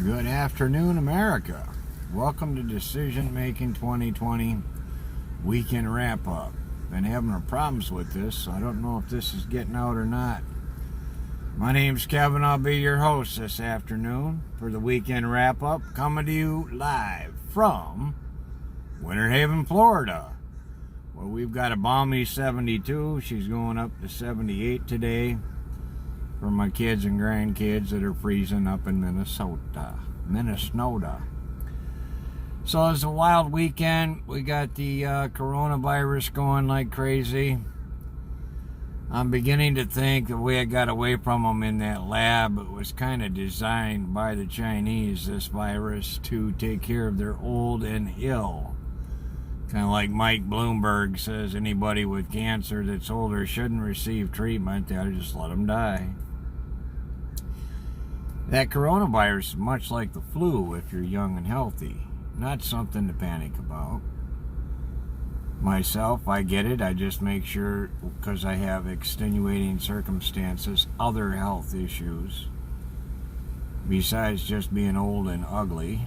Good afternoon, America. Welcome to Decision Making 2020 Weekend Wrap Up. Been having problems with this, so I don't know if this is getting out or not. My name's Kevin. I'll be your host this afternoon for the Weekend Wrap Up, coming to you live from Winter Haven, Florida, where we've got a balmy 72. She's going up to 78 today. For my kids and grandkids that are freezing up in Minnesota. So it's a wild weekend. We got the coronavirus going like crazy. I'm beginning to think the way I got away from them in that lab, it was kind of designed by the Chinese, this virus, to take care of their old and ill. Kind of like Mike Bloomberg says, anybody with cancer that's older shouldn't receive treatment. They ought to just let them die. That coronavirus is much like the flu if you're young and healthy. Not something to panic about. Myself, I get it. I just make sure, because I have extenuating circumstances, other health issues, besides just being old and ugly,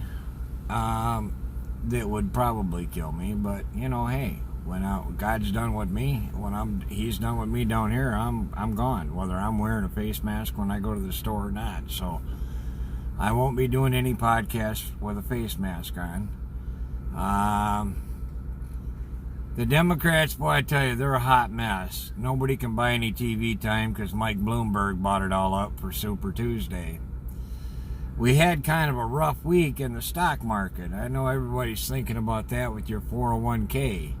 that would probably kill me. But, you know, hey, when God's done with me, He's done with me down here, I'm gone, whether I'm wearing a face mask when I go to the store or not. So I won't be doing any podcasts with a face mask on. The Democrats, boy, I tell you, they're a hot mess. Nobody can buy any TV time because Mike Bloomberg bought it all up for Super Tuesday. We had kind of a rough week in the stock market. I know everybody's thinking about that with your 401k.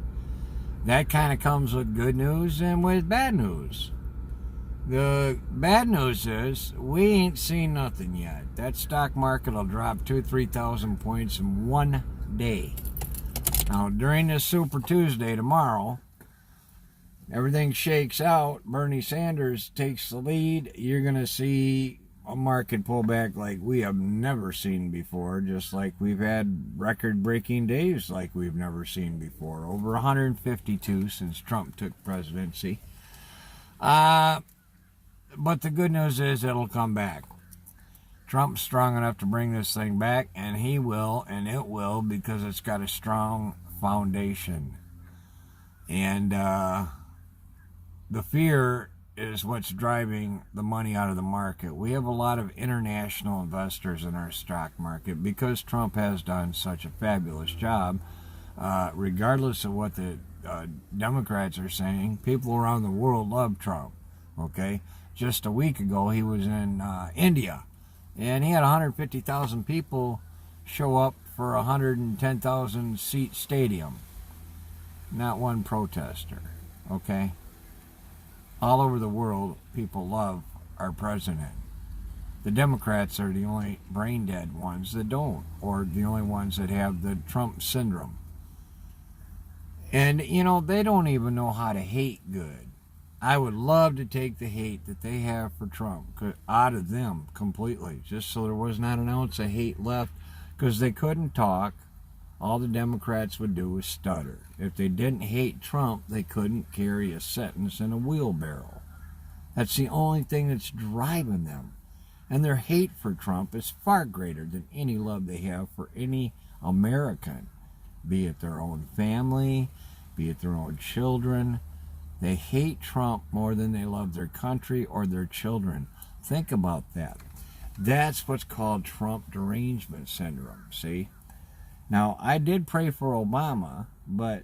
That kind of comes with good news and with bad news. The bad news is we ain't seen nothing yet. That stock market will drop 2,000-3,000 points in one day. Now, during this Super Tuesday tomorrow, everything shakes out. Bernie Sanders takes the lead. You're going to see a market pullback like we have never seen before, just like we've had record-breaking days like we've never seen before. Over 152 since Trump took presidency. But the good news is it'll come back. Trump's strong enough to bring this thing back, and he will, and it will, because it's got a strong foundation. And the fear is what's driving the money out of the market. We have a lot of international investors in our stock market because Trump has done such a fabulous job. Regardless of what the Democrats are saying, people around the world love Trump. Okay? Just a week ago, he was in India, and he had 150,000 people show up for a 110,000 seat stadium. Not one protester. Okay? All over the world, people love our president. The Democrats are the only brain dead ones that don't, or the only ones that have the Trump syndrome. And, you know, they don't even know how to hate good. I would love to take the hate that they have for Trump out of them completely, just so there was not an ounce of hate left, because they couldn't talk. All the Democrats would do was stutter. If they didn't hate Trump, they couldn't carry a sentence in a wheelbarrow. That's the only thing that's driving them. And their hate for Trump is far greater than any love they have for any American, be it their own family, be it their own children. They hate Trump more than they love their country or their children. Think about that. That's what's called Trump derangement syndrome, see? Now, I did pray for Obama, but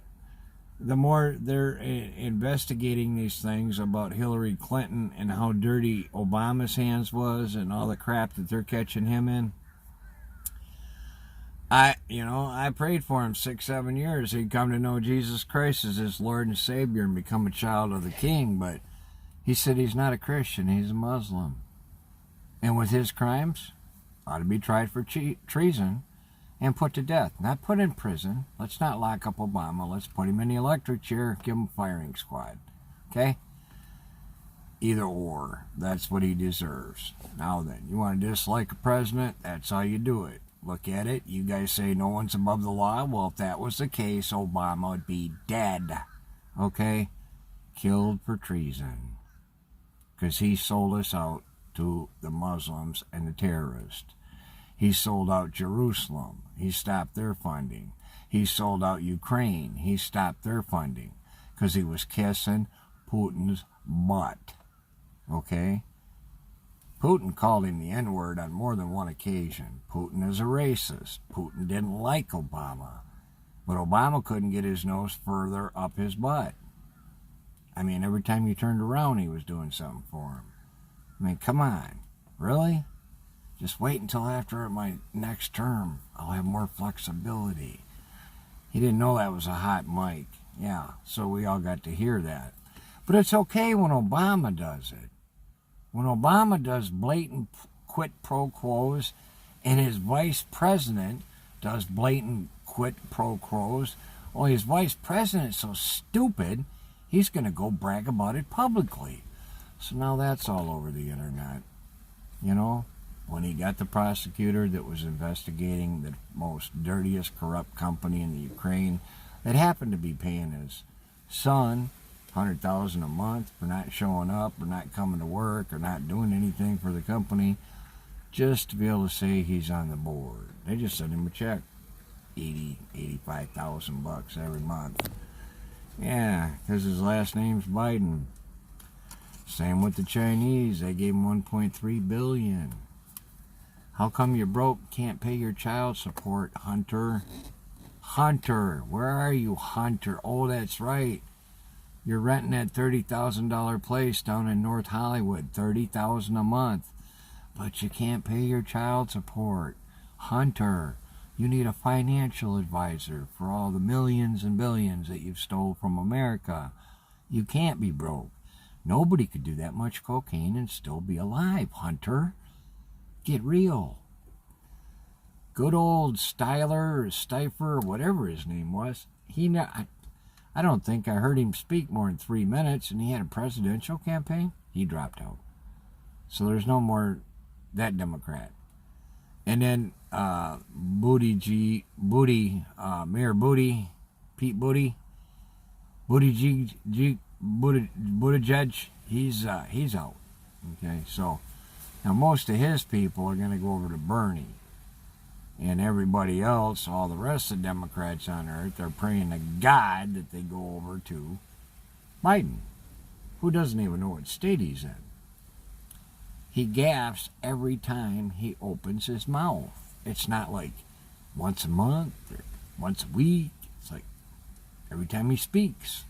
the more they're investigating these things about Hillary Clinton and how dirty Obama's hands was and all the crap that they're catching him in, I prayed for him 6-7 years. He'd come to know Jesus Christ as his Lord and Savior and become a child of the King, but he said he's not a Christian, he's a Muslim. And with his crimes, ought to be tried for treason and put to death. Not put in prison. Let's not lock up Obama. Let's put him in the electric chair, give him a firing squad. Okay? Either or. That's what he deserves. Now then, you want to dislike a president? That's how you do it. Look at it. You guys say no one's above the law. Well, if that was the case, Obama would be dead. Okay? Killed for treason. Because he sold us out to the Muslims and the terrorists. He sold out Jerusalem. He stopped their funding. He sold out Ukraine. He stopped their funding because he was kissing Putin's butt. Okay? Putin called him the N-word on more than one occasion. Putin is a racist. Putin didn't like Obama. But Obama couldn't get his nose further up his butt. I mean, every time you turned around, he was doing something for him. I mean, come on. Really? Just wait until after my next term. I'll have more flexibility. He didn't know that was a hot mic. Yeah, so we all got to hear that. But it's okay when Obama does it. When Obama does blatant quid pro quos and his vice president does blatant quid pro quos, well, his vice president's so stupid, he's going to go brag about it publicly. So now that's all over the internet. You know, when he got the prosecutor that was investigating the most dirtiest corrupt company in the Ukraine that happened to be paying his son $100,000 a month for not showing up or not coming to work or not doing anything for the company, just to be able to say he's on the board. They just sent him a check, $85,000 every month. Yeah, because his last name's Biden. Same with the Chinese. They gave him $1.3 billion. How come you're broke, can't pay your child support, Hunter? Hunter, where are you, Hunter? Oh, that's right. You're renting that $30,000 place down in North Hollywood, $30,000 a month. But you can't pay your child support. Hunter, you need a financial advisor for all the millions and billions that you've stole from America. You can't be broke. Nobody could do that much cocaine and still be alive, Hunter. Get real. Good old Styler or Stifer, or whatever his name was, I don't think I heard him speak more than 3 minutes, and he had a presidential campaign. He dropped out. So there's no more that Democrat. And then Mayor Pete Buttigieg, he's out. Okay, so now most of his people are going to go over to Bernie. And everybody else, all the rest of the Democrats on earth, are praying to God that they go over to Biden, who doesn't even know what state he's in. He gaffes every time he opens his mouth. It's not like once a month or once a week. It's like every time he speaks.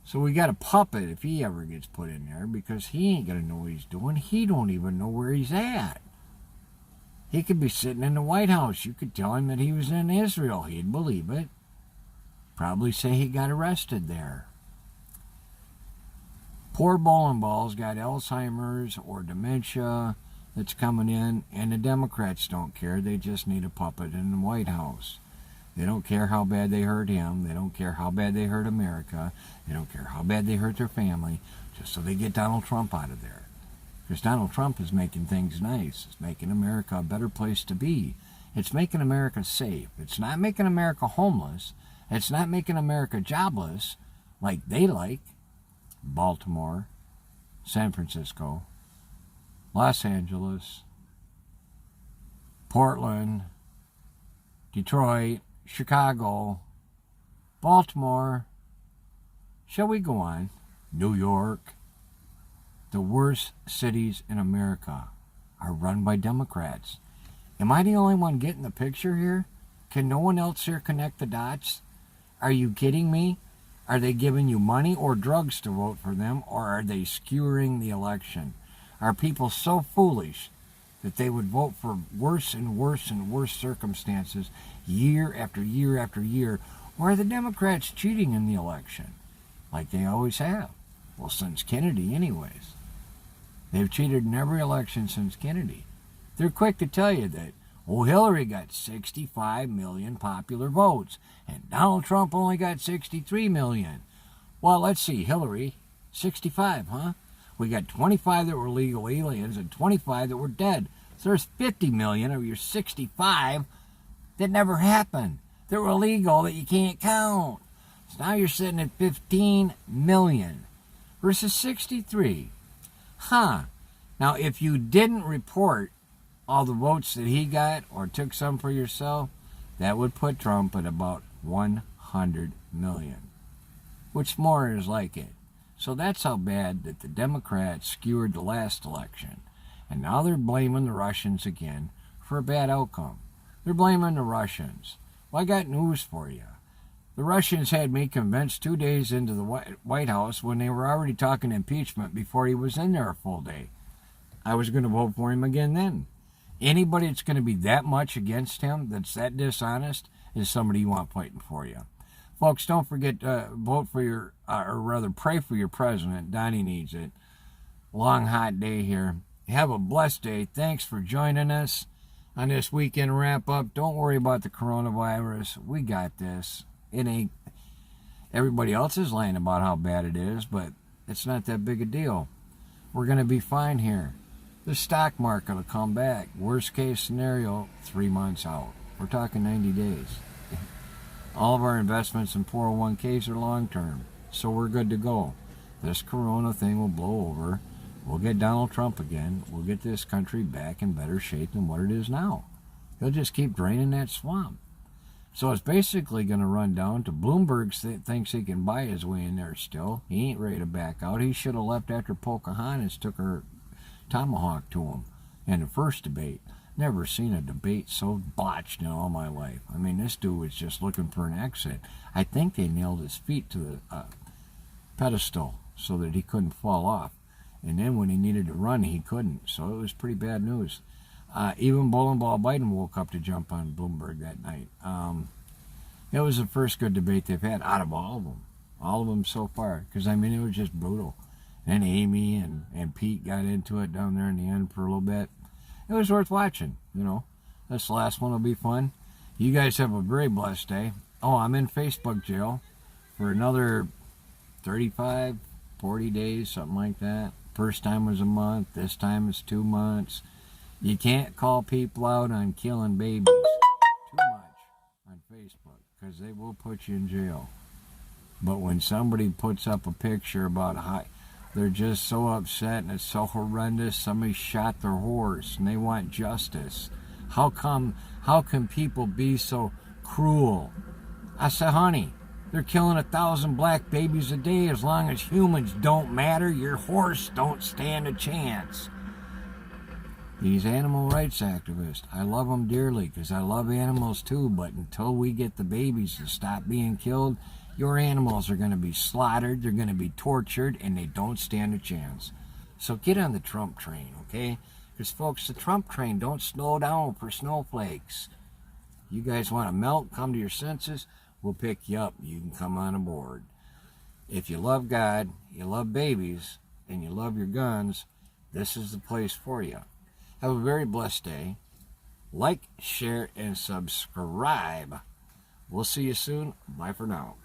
So we got a puppet if he ever gets put in there, because he ain't going to know what he's doing. He don't even know where he's at. He could be sitting in the White House. You could tell him that he was in Israel. He'd believe it. Probably say he got arrested there. Poor bowling ball's got Alzheimer's or dementia that's coming in, and the Democrats don't care. They just need a puppet in the White House. They don't care how bad they hurt him. They don't care how bad they hurt America. They don't care how bad they hurt their family, just so they get Donald Trump out of there. Because Donald Trump is making things nice. It's making America a better place to be. It's making America safe. It's not making America homeless. It's not making America jobless like they like. Baltimore, San Francisco, Los Angeles, Portland, Detroit, Chicago, Baltimore. Shall we go on? New York. The worst cities in America are run by Democrats. Am I the only one getting the picture here? Can no one else here connect the dots? Are you kidding me? Are they giving you money or drugs to vote for them, or are they skewering the election? Are people so foolish that they would vote for worse and worse and worse circumstances year after year after year? Or are the Democrats cheating in the election like they always have? Well, since Kennedy anyways. They've cheated in every election since Kennedy. They're quick to tell you that, Hillary got 65 million popular votes, and Donald Trump only got 63 million. Well, let's see, Hillary, 65, huh? We got 25 that were legal aliens and 25 that were dead. So there's 50 million of your 65 that never happened. That were illegal that you can't count. So now you're sitting at 15 million versus 63. Huh. Now, if you didn't report all the votes that he got, or took some for yourself, that would put Trump at about 100 million, which more is like it. So that's how bad that the Democrats skewered the last election. And now they're blaming the Russians again for a bad outcome. They're blaming the Russians. Well, I got news for you. The Russians had me convinced 2 days into the White House when they were already talking impeachment before he was in there a full day. I was going to vote for him again then. Anybody that's going to be that much against him, that's that dishonest, is somebody you want fighting for you. Folks, don't forget to vote for your, or rather pray for your president. Donnie needs it. Long, hot day here. Have a blessed day. Thanks for joining us on this weekend wrap-up. Don't worry about the coronavirus. We got this. It ain't... Everybody else is lying about how bad it is, but it's not that big a deal. We're going to be fine here. The stock market will come back. Worst case scenario, 3 months out. We're talking 90 days. All of our investments in 401ks are long-term, so we're good to go. This corona thing will blow over. We'll get Donald Trump again. We'll get this country back in better shape than what it is now. He'll just keep draining that swamp. So it's basically going to run down to Bloomberg thinks he can buy his way in there still. He ain't ready to back out. He should have left after Pocahontas took her tomahawk to him in the first debate. Never seen a debate so botched in all my life. I mean, this dude was just looking for an exit. I think they nailed his feet to the pedestal so that he couldn't fall off. And then when he needed to run, he couldn't. So it was pretty bad news. Even Bowling Ball Biden woke up to jump on Bloomberg that night. It was the first good debate they've had out of all of them. All of them so far. Because, I mean, it was just brutal. And Amy and Pete got into it down there in the end for a little bit. It was worth watching, you know. This last one will be fun. You guys have a very blessed day. Oh, I'm in Facebook jail for another 35, 40 days, something like that. First time was a month. This time is 2 months. You can't call people out on killing babies too much on Facebook because they will put you in jail. But when somebody puts up a picture about how they're just so upset and it's so horrendous, somebody shot their horse and they want justice. How can people be so cruel? I said, honey, they're killing 1,000 black babies a day. As long as humans don't matter, your horse don't stand a chance. These animal rights activists, I love them dearly because I love animals too, but until we get the babies to stop being killed, your animals are going to be slaughtered, they're going to be tortured, and they don't stand a chance. So get on the Trump train, okay? Because, folks, the Trump train don't slow down for snowflakes. You guys want to melt, come to your senses, we'll pick you up. You can come on aboard. If you love God, you love babies, and you love your guns, this is the place for you. Have a very blessed day. Like, share, and subscribe. We'll see you soon. Bye for now.